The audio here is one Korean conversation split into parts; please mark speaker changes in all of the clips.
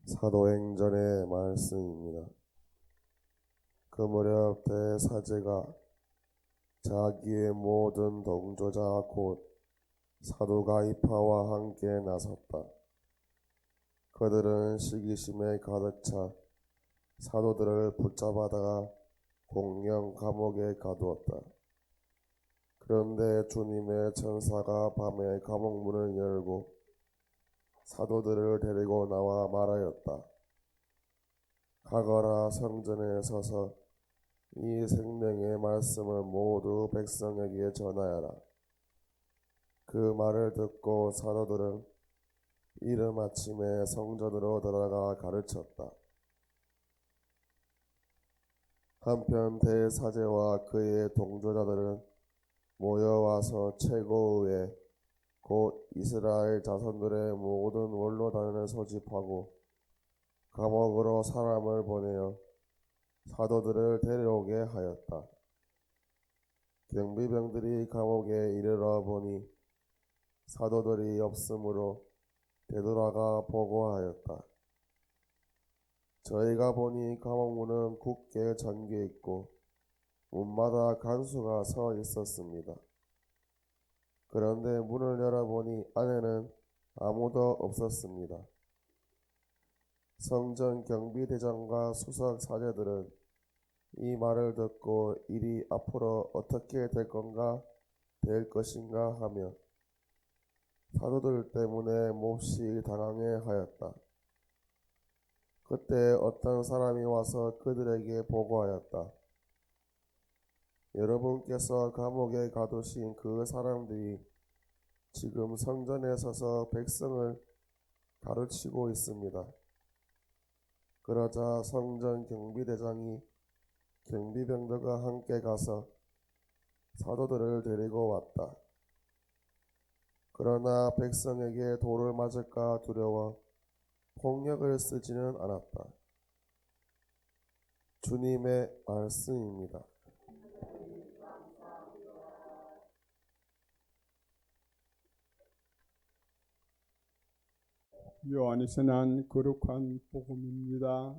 Speaker 1: 사도행전의 말씀입니다. 그 무렵 대사제가 자기의 모든 동조자 곧 사도 가이파와 함께 나섰다. 그들은 시기심에 가득 차 사도들을 붙잡아다가 공령 감옥에 가두었다. 그런데 주님의 천사가 밤에 감옥 문을 열고 사도들을 데리고 나와 말하였다. 가거라, 성전에 서서 이 생명의 말씀을 모두 백성에게 전하여라. 그 말을 듣고 사도들은 이른 아침에 성전으로 들어가 가르쳤다. 한편 대사제와 그의 동조자들은 모여와서 최고의회 곧 이스라엘 자손들의 모든 원로단을 소집하고 감옥으로 사람을 보내어 사도들을 데려오게 하였다. 경비병들이 감옥에 이르러 보니 사도들이 없으므로 되돌아가 보고하였다. 저희가 보니 감옥문은 굳게 잠겨 있고 문마다 간수가 서 있었습니다. 그런데 문을 열어보니 안에는 아무도 없었습니다. 성전 경비대장과 수석 사제들은 이 말을 듣고 일이 앞으로 어떻게 될 것인가 하며 사도들 때문에 몹시 당황해 하였다. 그때 어떤 사람이 와서 그들에게 보고하였다. 여러분께서 감옥에 가두신 그 사람들이 지금 성전에 서서 백성을 가르치고 있습니다. 그러자 성전 경비대장이 경비병들과 함께 가서 사도들을 데리고 왔다. 그러나 백성에게 돌을 맞을까 두려워 폭력을 쓰지는 않았다. 주님의 말씀입니다.
Speaker 2: 요한이 전한 거룩한 복음입니다.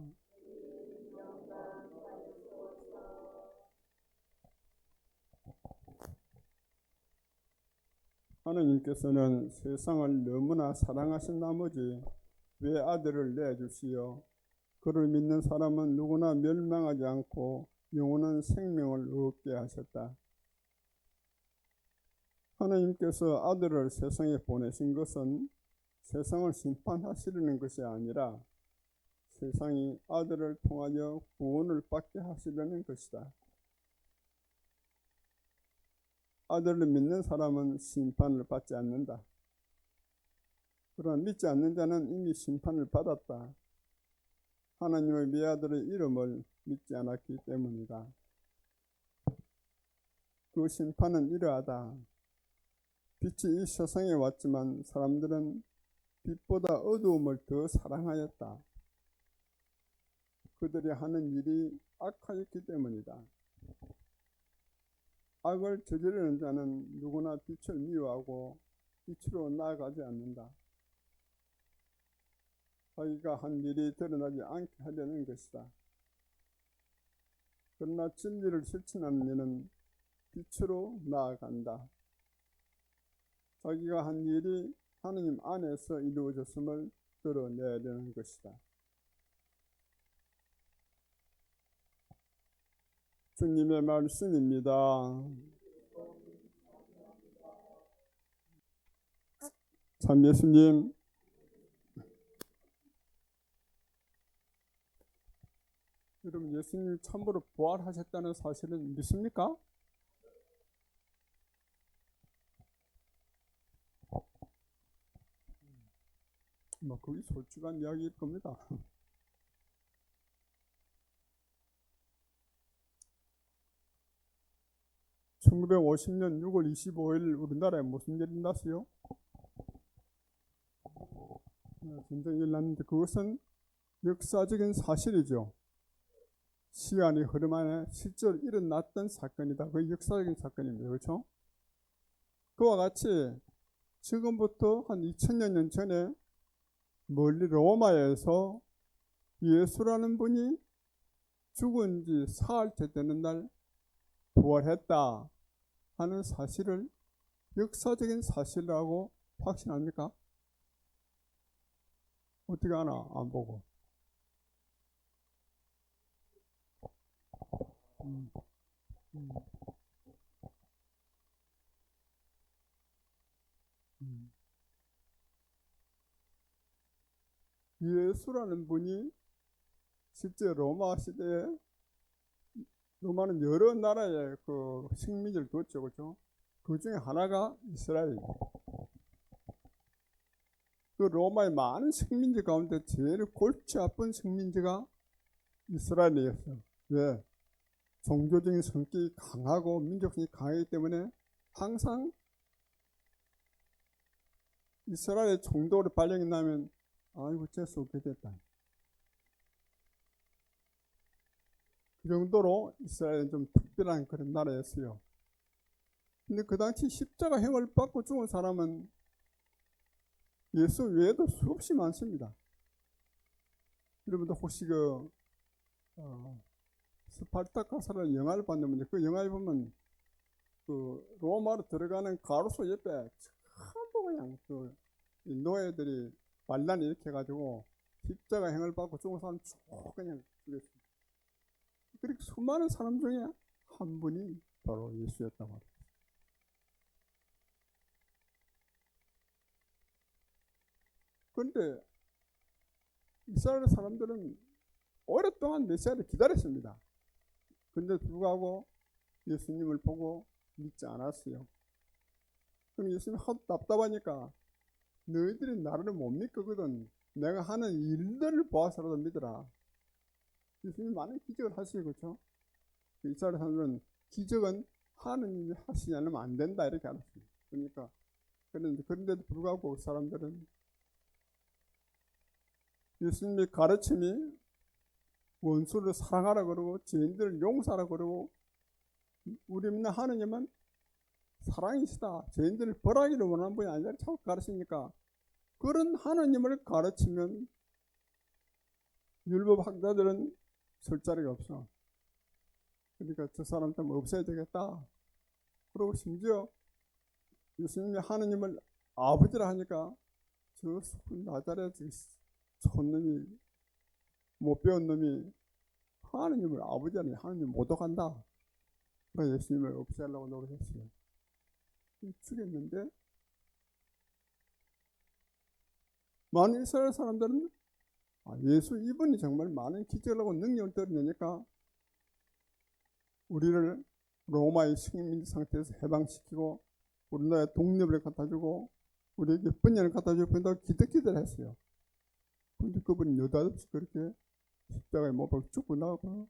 Speaker 2: 하나님께서는 세상을 너무나 사랑하신 나머지 왜 아들을 내주시어 그를 믿는 사람은 누구나 멸망하지 않고 영원한 생명을 얻게 하셨다. 하나님께서 아들을 세상에 보내신 것은 세상을 심판하시려는 것이 아니라 세상이 아들을 통하여 구원을 받게 하시려는 것이다. 아들을 믿는 사람은 심판을 받지 않는다. 그러나 믿지 않는 자는 이미 심판을 받았다. 하나님의 외아들의 이름을 믿지 않았기 때문이다. 그 심판은 이러하다. 빛이 이 세상에 왔지만 사람들은 빛보다 어두움을 더 사랑하였다. 그들이 하는 일이 악하였기 때문이다. 악을 저지르는 자는 누구나 빛을 미워하고 빛으로 나아가지 않는다. 자기가 한 일이 드러나지 않게 하려는 것이다. 그러나 진리를 실천하는 이는 빛으로 나아간다. 자기가 한 일이 하나님 안에서 이루어졌음을 드러내려는 것이다. 주님의 말씀입니다. 참 예수님, 여러분 예수님 참으로 부활하셨다는 사실은 믿습니까? 그게 솔직한 이야기일 겁니다. (1950년 6월 25일) 우리나라에 무슨 일이 났어요? 전쟁이 일어났는데 그것은 역사적인 사실이죠. 시간이 흐름안에 실제로 일어났던 사건이다. 그게 역사적인 사건입니다. 그렇죠? 그와 같이 지금부터 한 2000여 년 전에 멀리 로마에서 예수라는 분이 죽은 지 사흘째 되는 날 부활했다 하는 사실을 역사적인 사실이라고 확신합니까? 어떻게 하나 안 보고. 음, 음, 음. 예수라는 분이 실제 로마 시대에, 로마는 여러 나라의 그 식민지를 뒀죠, 그렇죠? 그 중에 하나가 이스라엘입니다. 그 로마의 많은 식민지 가운데 제일 골치 아픈 식민지가 이스라엘이었어요. 왜? 종교적인 성격이 강하고 민족성이 강하기 때문에 항상 이스라엘의 총독으로 발령이 나면 아이고 재수 없게 됐다. 그 정도로 이스라엘은 좀 특별한 그런 나라였어요. 근데 그 당시 십자가형을 받고 죽은 사람은 예수 외에도 수없이 많습니다. 여러분도 혹시 그 스파르타카스라는 영화를 봤는데 그 영화에 보면 그 로마로 들어가는 가로수 옆에 전부 그냥 그 노예들이 반란 일으켜가지고 십자가형을 받고 죽은 사람 쭉 그냥 죽였습니다. 그렇게 수많은 사람 중에 한 분이 바로 예수였단 말이에요. 그런데 이스라엘 사람들은 오랫동안 메시아를 기다렸습니다. 근데 불구하고 예수님을 보고 믿지 않았어요. 그럼 예수님 하도 답답하니까 너희들이 나를 못 믿거든. 내가 하는 일들을 보아서라도 믿어라. 예수님 많은 기적을 하시죠, 그렇죠? 이스라엘 사람들은 기적은 하느님이 하시지 않으면 안 된다 이렇게 알았습니다. 그러니까 그런데도 불구하고 사람들은 예수님의 가르침이 원수를 사랑하라 그러고 죄인들을 용서하라 그러고 우리 믿는 하느님은 사랑이시다. 죄인들을 벌하기를 원하는 분이 아니라 자꾸 가르치니까 그런 하느님을 가르치면 율법 학자들은 설 자리가 없어. 그러니까 저 사람 좀 없애야 되겠다. 그리고 심지어 예수님이 하느님을 아버지라 하니까 저 나자렛 촌놈이 못 배운 놈이 하느님을 아버지라니 하느님 못 오간다. 그래서 예수님을 없애려고 노력했어요. 죽였는데 많은 이스라엘 사람들은 예수 이분이 정말 많은 기적을 하고 능력을 드러내니까 우리를 로마의 식민지 상태에서 해방시키고 우리나라에 독립을 갖다주고 우리에게 번영을 갖다주고 그런다고 기득기득을 했어요. 그런데 그분이 느닷없이 그렇게 십자가에 못 박혀 죽고 나가고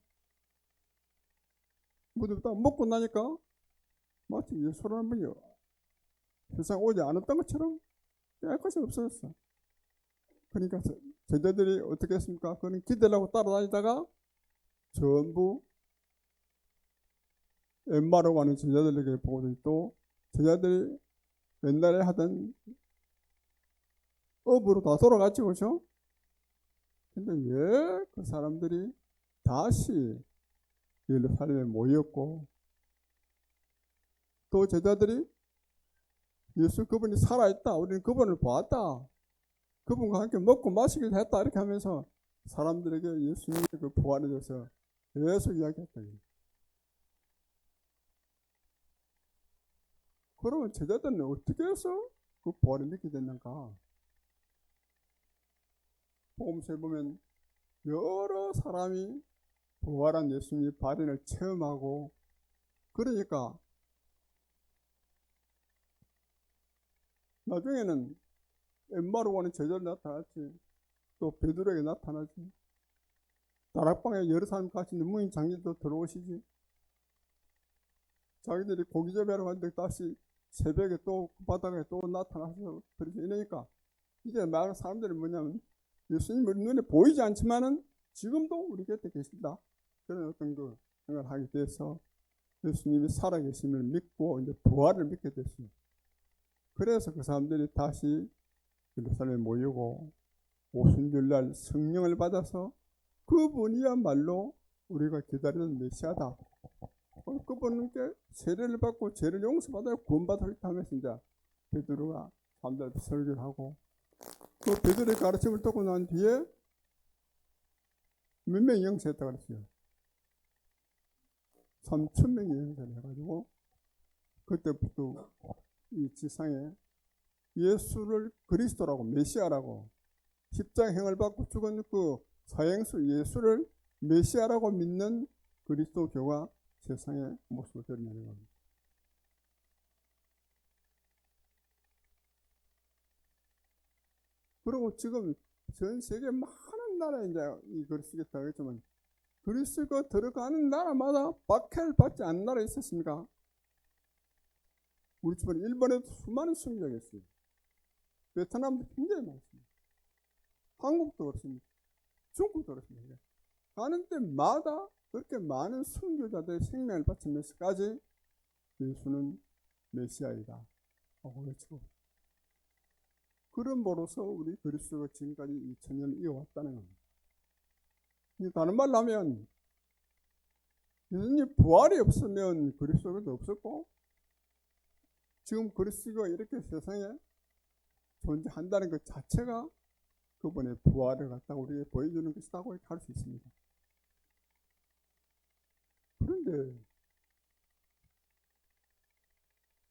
Speaker 2: 모두 다 먹고 나니까 마치 예수라는 분이 세상 오지 않았던 것처럼 깨끗이 없어졌어. 그러니까 제자들이 어떻게 했습니까? 그는 기대를 하고 따라다니다가 전부 엠마라고 하는 제자들에게 보고도 또 제자들이 옛날에 하던 업으로 다 돌아갔지, 그렇죠? 근데 왜 그 사람들이 다시 예루살렘에 모였고 또 제자들이 예수 그분이 살아있다. 우리는 그분을 보았다. 그분과 함께 먹고 마시기도 했다. 이렇게 하면서 사람들에게 예수님의 그 부활에 대해서 계속 이야기했다. 그러면 제자들은 어떻게 해서 그 부활을 믿게 됐는가? 복음서에 보면 여러 사람이 부활한 예수님의 발현을 체험하고 그러니까 나중에는 엠마로 가는 제자들 나타났지. 또 베드로에게 나타나지. 다락방에 여러 사람 같이 있는 무인 장님도 들어오시지. 자기들이 고기잡이하러 갔는데 다시 새벽에 또 바닥에 또 나타나서 이러니까 이제 많은 사람들이 뭐냐면 예수님 우리 눈에 보이지 않지만은 지금도 우리 곁에 계신다. 그런 어떤 그 생각을 하게 돼서 예수님이 살아계심을 믿고 이제 부활을 믿게 됐어요. 그래서 그 사람들이 다시 예루살렘에 모이고 오순절날 성령을 받아서 그분이야말로 우리가 기다리는 메시아다. 그분께 세례를 받고 죄를 용서받아야 구원받을 하면서 이제 베드로가 사람들한테 설교를 하고, 그 베드로의 가르침을 듣고 난 뒤에 몇 명이 영세했다고 그랬어요. 3,000명이 영세를 해가지고, 그때부터 이 지상에 예수를 그리스도라고, 메시아라고, 십자행을 받고 죽은 그 사형수 예수를 메시아라고 믿는 그리스도교가 세상에 모습을 드러내는 겁니다. 그리고 지금 전 세계 많은 나라에 이제 이 그리스도가 하겠지만, 그리스도가 들어가는 나라마다 박해를 받지 않는 나라 있었습니까? 우리 집은 일본에도 수많은 순교자가 있어요. 베트남도 굉장히 많습니다. 한국도 그렇습니다. 중국도 그렇습니다. 가는 데마다 그렇게 많은 순교자들의 생명을 바치면서까지 예수는 메시아이다 하고 외치고, 그럼으로써 우리 그리스도가 지금까지 2000년을 이어왔다는 겁니다. 다른 말로 하면 예수님 부활이 없으면 그리스도가 없었고, 지금 그리스도가 이렇게 세상에 존재한다는 것 자체가 그분의 부활을 갖다가 우리에게 보여주는 것이라고 할 수 있습니다. 그런데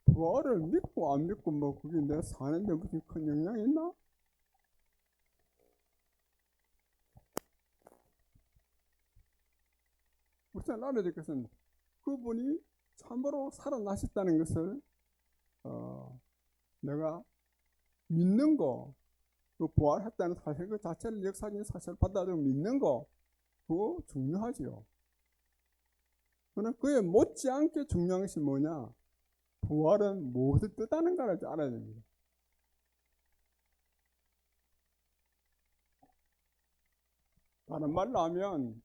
Speaker 2: 부활을 믿고 안 믿고 뭐 그게 내가 사는데 무슨 큰 영향이 있나? 우리 하나님께서는 그분이 참으로 살아나셨다는 것을 내가 믿는 거, 그 부활했다는 사실 그 자체를 역사적인 사실을 받아들이고 믿는 거, 그거 중요하지요. 그러나 그에 못지않게 중요한 것이 뭐냐? 부활은 무엇을 뜻하는가를 알아야 됩니다. 다른 말로 하면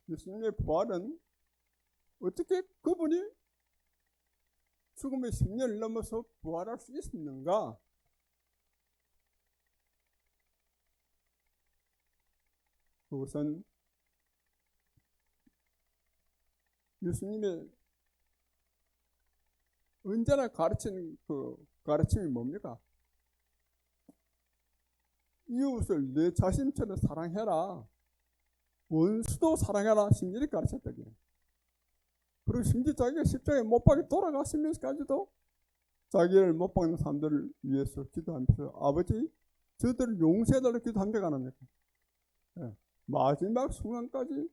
Speaker 2: 예수님의 부활은 어떻게 그분이 죽음의 10년을 넘어서 부활할 수 있었는가? 그것은 예수님의 언제나 가르치는 그 가르침이 뭡니까? 이웃을 내 자신처럼 사랑해라. 원수도 사랑해라. 심지어 가르쳤다고요. 그리고 심지어 자기가 십자가에 못 박혀 돌아가시면서까지도 자기를 못 박는 사람들을 위해서 기도하면서 아버지 저들을 용서해달라고 기도한다고 안 합니까? 네. 마지막 순간까지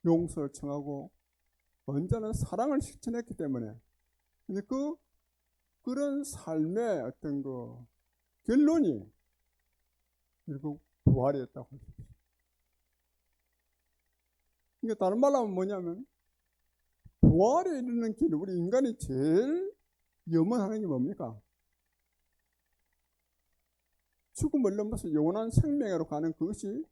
Speaker 2: 용서를 청하고 언제나 사랑을 실천했기 때문에, 근데 그런 삶의 어떤 그 결론이 결국 부활이었다고 할 수 있어요. 그러니까 다른 말로 하면 뭐냐면, 부활에 이르는 길, 우리 인간이 제일 염원하는 게 뭡니까? 죽음을 넘어서 영원한 생명으로 가는 그것이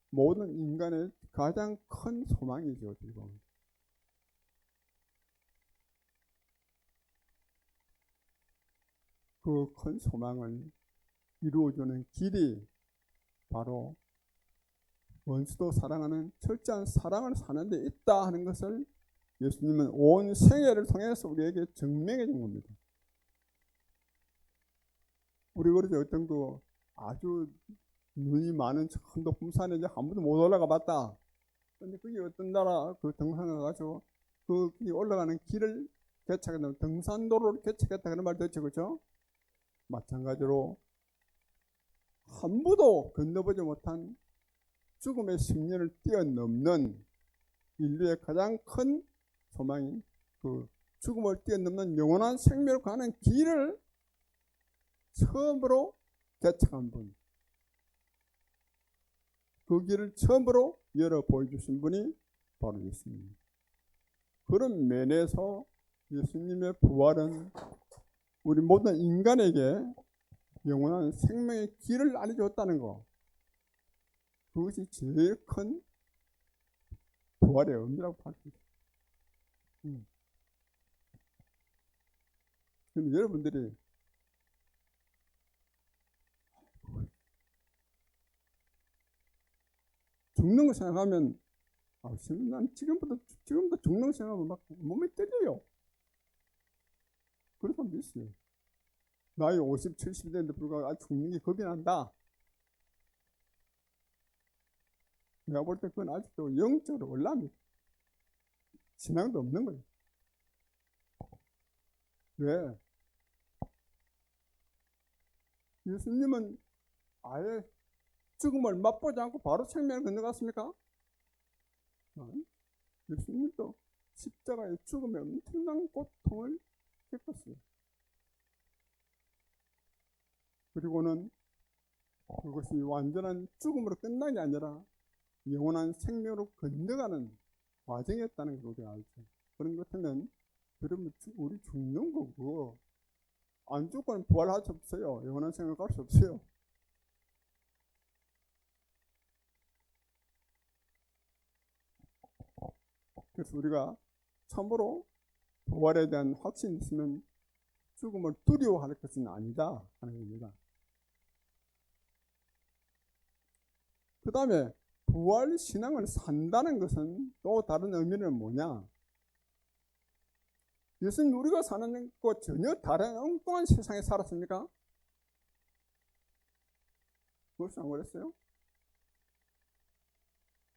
Speaker 2: 모든 인간의 가장 큰 소망이죠. 지금. 그 큰 소망을 이루어주는 길이 바로 원수도 사랑하는 철저한 사랑을 사는 데 있다 하는 것을 예수님은 온 생애를 통해서 우리에게 증명해 준 겁니다. 우리 그러죠. 어떤 그 아주 눈이 많은 큰 높은 산에 이제 아무도 못 올라가 봤다. 근데 그게 어떤 나라 그 등산을 가지고 그 올라가는 길을 개척했다. 등산도로를 개척했다. 그런 말 듣죠. 그렇죠? 마찬가지로 한 번도 건너보지 못한 죽음의 10년을 뛰어넘는 인류의 가장 큰 소망인 그 죽음을 뛰어넘는 영원한 생명으로 가는 길을 처음으로 개척한 분, 그 길을 처음으로 열어 보여주신 분이 바로 예수님입니다. 그런 면에서 예수님의 부활은 우리 모든 인간에게 영원한 생명의 길을 알려줬다는 거, 그것이 제일 큰 부활의 의미라고 할 수 있어요. 근데 여러분들이 죽는 거 생각하면 난 지금부터 죽는 거 생각하면 막 몸이 떨려요. 그런 사람도 있어요. 나이 50, 70이 됐는데 불구하고 죽는 게 겁이 난다. 내가 볼 때 그건 아직도 영적으로 올라갑니다. 신앙도 없는 거예요. 왜? 예수님은 아예 죽음을 맛보지 않고 바로 생명을 건너갔습니까? 예수님도 십자가의 죽음에 엄청난 고통을 겪었어요. 그리고는 그것이 완전한 죽음으로 끝난 게 아니라 영원한 생명으로 건너가는 과정이었다는 걸 우리가 알죠. 그런 것 같으면 여러분 우리 죽는 거고 안 죽고는 부활할 수 없어요. 영원한 생명을 갈 수 없어요. 그래서 우리가 참으로 부활에 대한 확신이 있으면 죽음을 두려워할 것은 아니다 하는 겁니다. 그 다음에 부활 신앙을 산다는 것은 또 다른 의미는 뭐냐? 예수님 우리가 사는 것 전혀 다른 엉뚱한 세상에 살았습니까? 그것이 안 그랬어요?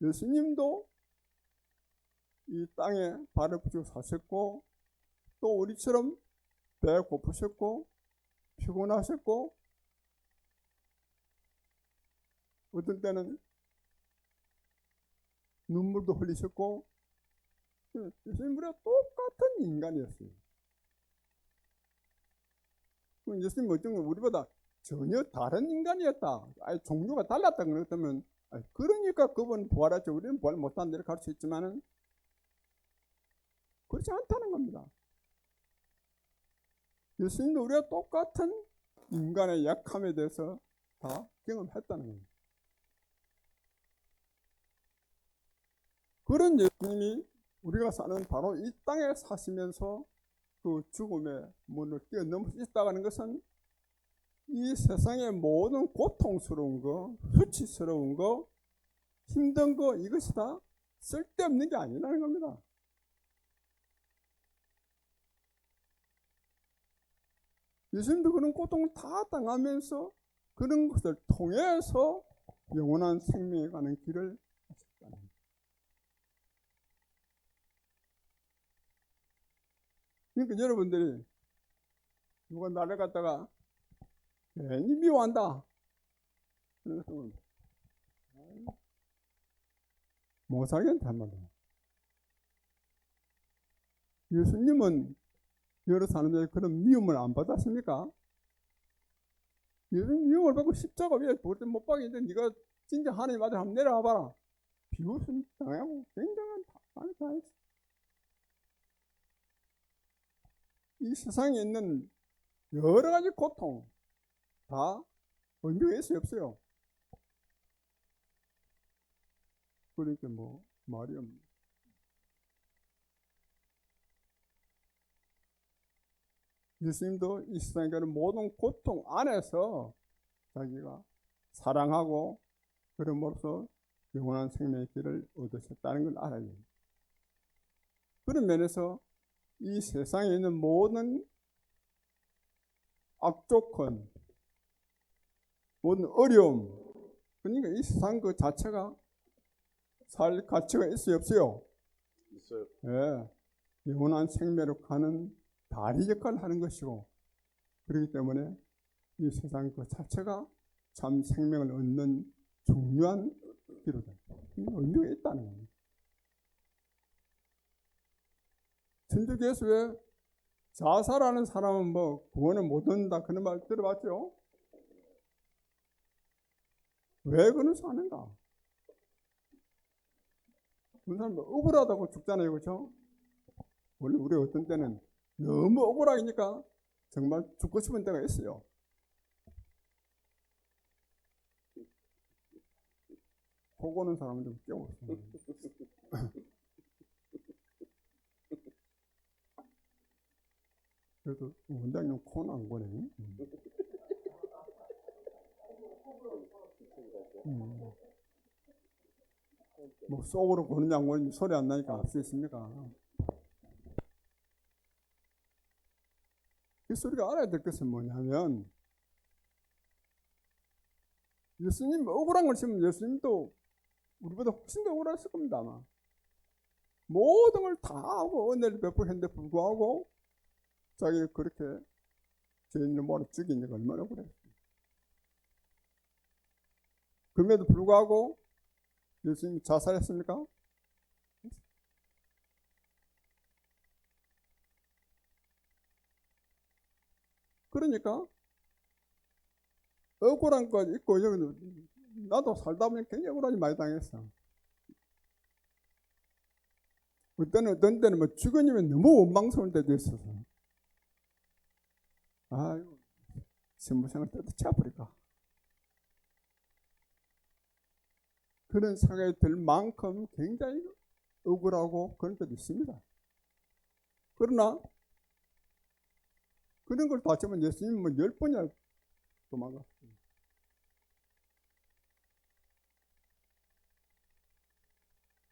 Speaker 2: 예수님도 이 땅에 발을 붙이고 사셨고 또 우리처럼 배 고프셨고 피곤하셨고 어떤 때는 눈물도 흘리셨고 예수님 우리가 똑같은 인간이었어요. 예수님 어떤 건 우리보다 전혀 다른 인간이었다. 종류가 달랐다 그랬다면 그러니까 그분 부활하죠. 우리는 부활 못한다 이렇게 할 수 있지만은 그렇지 않다는 겁니다. 예수님도 우리가 똑같은 인간의 약함에 대해서 다 경험했다는 겁니다. 그런 예수님이 우리가 사는 바로 이 땅에 사시면서 그 죽음의 문을 뛰어넘을 수 있다는 것은 이 세상의 모든 고통스러운 거, 수치스러운 거, 힘든 거 이것이 다 쓸데없는 게 아니라는 겁니다. 예수님도 그런 고통을 다 당하면서 그런 것을 통해서 영원한 생명에 가는 길을 하셨다는 겁니다. 그러니까 여러분들이 누가 나를 갖다가 괜히 미워한다. 그래서 못 살겠다 한마디. 예수님은 여러 사람들이 그런 미움을 안 받았습니까? 예수님 미움을 받고 십자가 위에 돌때 못 박이는데 네가 진짜 하나님 아들 한번 내려와 봐라. 비웃음 당하고 굉장한 많이 당했어. 이 세상에 있는 여러 가지 고통 다 의미가 있어요, 없어요? 그러니까 뭐 말이 없네. 예수님도 이 세상에 있는 모든 고통 안에서 자기가 사랑하고 그럼으로써 영원한 생명의 길을 얻으셨다는 걸 알아야 됩니다. 그런 면에서 이 세상에 있는 모든 악조건, 모든 어려움, 그러니까 이 세상 그 자체가 살 가치가 있어요, 없어요?
Speaker 1: 있어요.
Speaker 2: 예, 영원한 생명으로 가는 다리 역할을 하는 것이고, 그렇기 때문에 이 세상 그 자체가 참 생명을 얻는 중요한 기로다. 의미가 있다는 겁니다. 천주교에서 왜 자살하는 사람은 뭐 구원을 못 얻는다 그런 말 들어봤죠? 왜 그러면서 하는가? 그런 사람 억울하다고 죽잖아요, 그렇죠? 원래 우리 어떤 때는 너무 억울하니까 정말 죽고 싶은 때가 있어요. 코 고는 사람은 좀 깨웠어요. 그래도 원장님 코는 안 고네. 뭐 속으로 고는 양고는 소리 안 나니까 알 수 있습니까? 그래서 우리가 알아야 될 것은 뭐냐면, 예수님 억울한 걸 치면 예수님도 우리보다 훨씬 더 억울했을 겁니다. 아마 모든 걸 다 하고 은혜를 베풀었는데 불구하고 자기가 그렇게 죄인을 몰아 죽인 게 얼마나 억울했어요. 그럼에도 불구하고 예수님이 자살했습니까? 그러니까 억울한 거 있고, 여기 나도 살다 보니 굉장히 억울하게 많이 당했어. 어떤 때는 뭐 죽으면 너무 원망스러울 때도 있어서, 아유, 신부생을 때도 채워버릴까. 그런 생각이 들 만큼 굉장히 억울하고 그런 때도 있습니다. 그러나 그런 걸 다 치면 예수님은 뭐 10번이나 도망갔어요.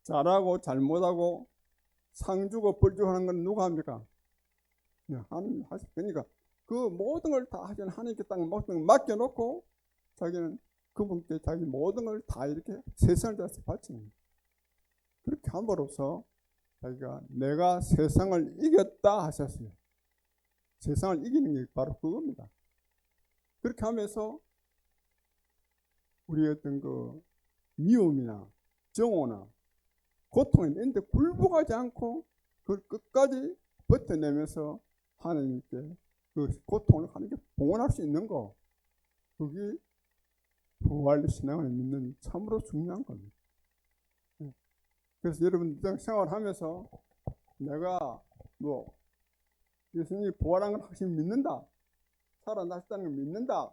Speaker 2: 잘하고 잘못하고 상 주고 벌 주고 하는 건 누가 합니까? 하나님 하실 테니까 그 모든 걸 다 하시는 하나님께 딱 모든 걸 맡겨놓고 자기는 그분께 자기 모든 걸 다 이렇게 세상을 다해서 바치는 거예요. 그렇게 함으로써 자기가 내가 세상을 이겼다 하셨어요. 세상을 이기는 게 바로 그겁니다. 그렇게 하면서 우리 어떤 그 미움이나 정오나 고통이 있는데 굴복하지 않고 그걸 끝까지 버텨내면서 하나님께 그 고통을 하나님께 봉헌할 수 있는 거, 그게 부활의 신앙을 믿는 참으로 중요한 겁니다. 그래서 여러분 생활하면서 내가 뭐 예수님이 부활한 걸 확실히 믿는다, 살아나셨다는 걸 믿는다,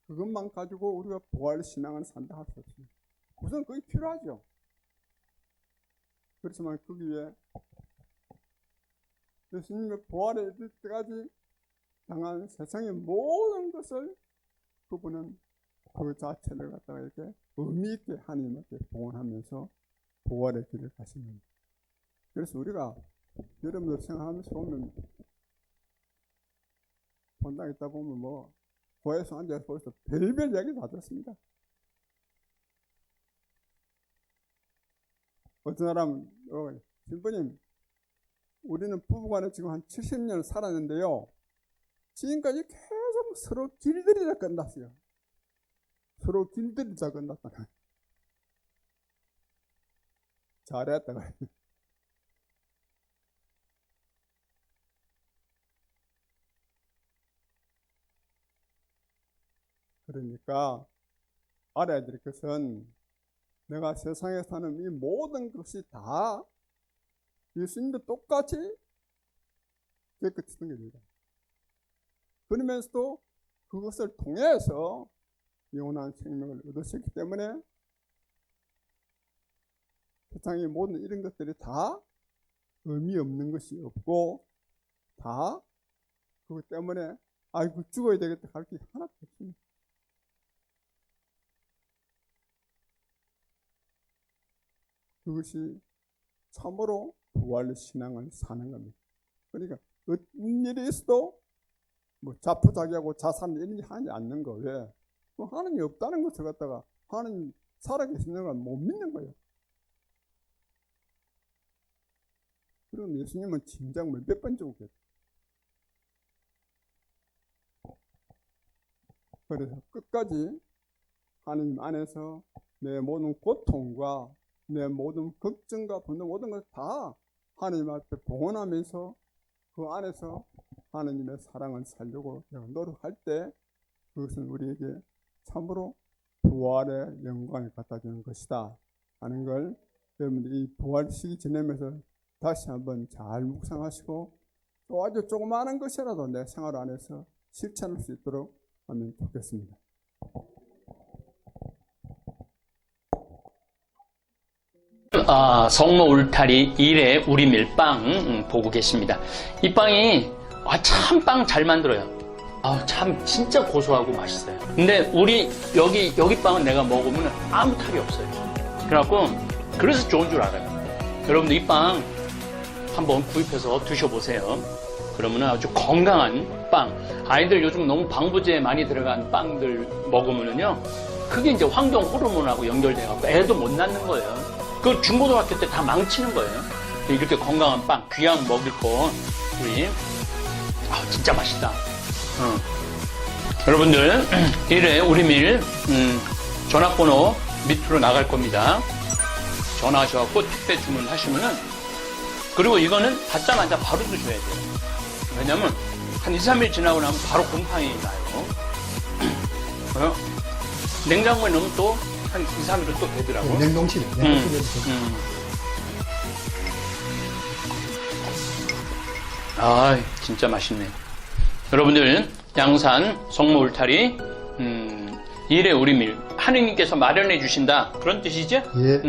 Speaker 2: 그것만 가지고 우리가 부활의 신앙을 산다 할 수 없습니다. 우선 그게 필요하죠. 그렇지만 거기에 예수님의 부활에 이를 때까지 당한 세상의 모든 것을 그분은 그 자체를 갖다가 이렇게 의미 있게 하나님께 봉헌하면서 부활의 길을 가신 겁니다. 그래서 우리가 여러분들 생각하면서 보면 본당 있다 보면 뭐 고에서 앉아서 벌써 별별 이야기 다 들었습니다. 어떤 사람은 신부님, 우리는 부부간에 지금 한 70년을 살았는데요, 지금까지 계속 서로 길들이자 끝났어요. 서로 길들이자 끝났다. 잘했다. 그러니까 알아야 될 것은 내가 세상에 사는 이 모든 것이 다 예수님도 똑같이 깨끗했던 겁니다. 그러면서도 그것을 통해서 영원한 생명을 얻으셨기 때문에 세상의 모든 이런 것들이 다 의미 없는 것이 없고 다 그것 때문에 아이고 죽어야 되겠다 할 게 하나도 없습니다. 그것이 참으로 부활의 신앙을 사는 겁니다. 그러니까 어떤 일이 있어도 뭐 자포자기하고 자살 이런 게 하지 않는 거. 왜? 하나님이 없다는 것을 갖다가 하나님 살아계시는 걸 못 믿는 거예요. 그럼 예수님은 진작 몇 번 죽었겠죠. 그래서 끝까지 하나님 안에서 내 모든 고통과 내 모든 걱정과 분노 모든 걸 다 하나님 앞에 봉헌하면서 그 안에서 하나님의 사랑을 살려고 노력할 때 그것은 우리에게 참으로 부활의 영광을 갖다 주는 것이다 하는 걸 여러분들이 이 부활 시기 지내면서 다시 한번 잘 묵상하시고 또 아주 조그마한 것이라도 내 생활 안에서 실천할 수 있도록 하면 좋겠습니다.
Speaker 3: 성모 울타리 1회 우리 밀빵 보고 계십니다. 이 빵이 참 빵 잘 만들어요. 참 진짜 고소하고 맛있어요. 근데 우리 여기 빵은 내가 먹으면 아무 탈이 없어요. 그래갖고 그래서 좋은 줄 알아요. 여러분들 이 빵 한번 구입해서 드셔보세요. 그러면 아주 건강한 빵. 아이들 요즘 너무 방부제 많이 들어간 빵들 먹으면요, 그게 이제 환경 호르몬하고 연결돼갖고 애도 못 낳는 거예요. 그 중고등학교 때 다 망치는 거예요. 이렇게 건강한 빵, 귀양 먹을 거, 우리, 진짜 맛있다. 여러분들, 1회 우리밀, 전화번호 밑으로 나갈 겁니다. 전화하셔갖고 택배 주문하시면은, 그리고 이거는 받자마자 바로 드셔야 돼요. 왜냐면, 한 2, 3일 지나고 나면 바로 곰팡이 나요. 냉장고에 넣으면 또 한 2, 3일은 또 되더라고.
Speaker 4: 냉동실에.
Speaker 3: 진짜 맛있네. 여러분들, 양산 성모 울타리, 1회 우리밀. 하느님께서 마련해 주신다. 그런 뜻이죠?
Speaker 4: 예.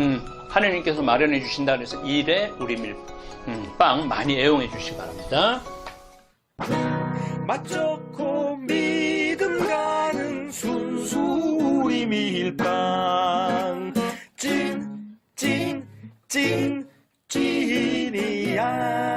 Speaker 3: 하느님께서 마련해 주신다. 그래서 1회 우리밀. 빵 많이 애용해 주시기 바랍니다.
Speaker 5: 맛 좋고 믿음 가는 순수 우리 밀빵 찐 찐이야.